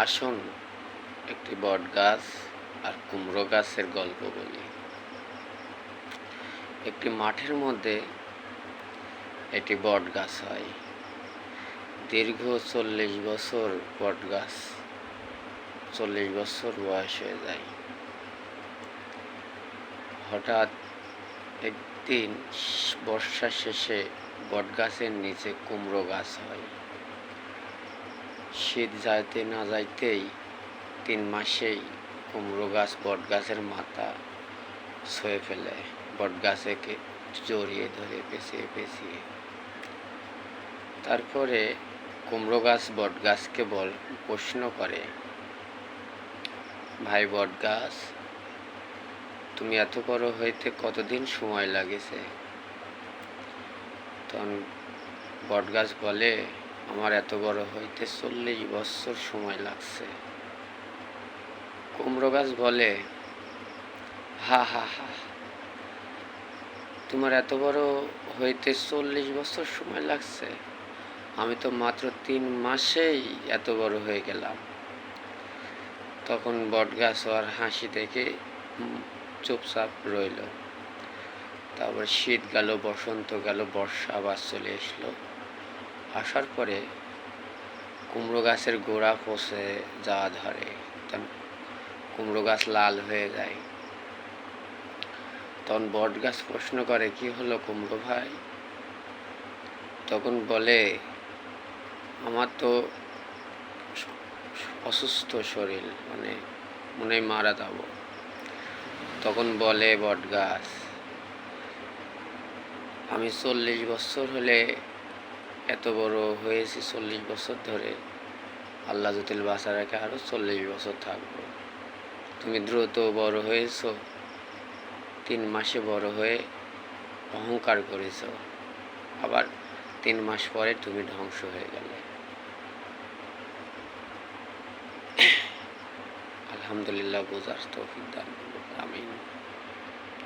আসুন একটি বট গাছ আর কুমড়ো গাছের গল্প বলি। একটি মাঠের মধ্যে একটি বট গাছ হয়। দীর্ঘ 40 বছর বট গাছ, 40 বছর বয়স হয়ে যায়। হঠাৎ একদিন বর্ষা শেষে বট গাছের নিচে কুমড়ো গাছ হয়। শীত যাইতে না যাইতেই 3 মাসেই কুমড়ো গাছ বট গাছের মাথা ছুঁয়ে ফেলে, বট গাছকে জড়িয়ে ধরে পেঁচিয়ে পেঁচিয়ে। তারপরে কুমড়ো গাছ বট গাছকে প্রশ্ন করে, ভাই বট গাছ, তুমি এত বড় হইতে কতদিন সময় লাগেছে? তখন বট গাছ বলে, আমার এত বড় হইতে 40 বছর সময় লাগছে। কুমড়ো গাছ বলে, হা হা হা, তোমার এত বড় হইতে 40 বছর সময় লাগছে? আমি তো মাত্র 3 মাসেই এত বড় হয়ে গেলাম। তখন বট গাছ আর হাসি দেখে চুপচাপ রইল। তারপর শীত গেল, বসন্ত গেল, বর্ষা আবার চলে আসলো। আসার পরে কুমড়ো গাছের গোড়া পচে যাওয়া ধরে, তখন কুমড়ো গাছ লাল হয়ে যায়। তখন বট গাছ প্রশ্ন করে, কি হলো কুমড়ো ভাই? তখন বলে, আমার তো অসুস্থ শরীর, মনে মারা যাব। তখন বলে বট গাছ, আমি 40 বছর হলে এত বড় হয়েছি, 40 বছর ধরে, আল্লাহ যদি বাঁচা রাখে আরো 40 বছর থাকবো। তুমি দ্রুত বড় হয়েছ, 3 মাসে বড় হয়ে অহংকার করেছ, আবার 3 মাস পরে তুমি ধ্বংস হয়ে গেলে। আলহামদুলিল্লাহ, বোঝার তৌফিক দান করুন। আমিন।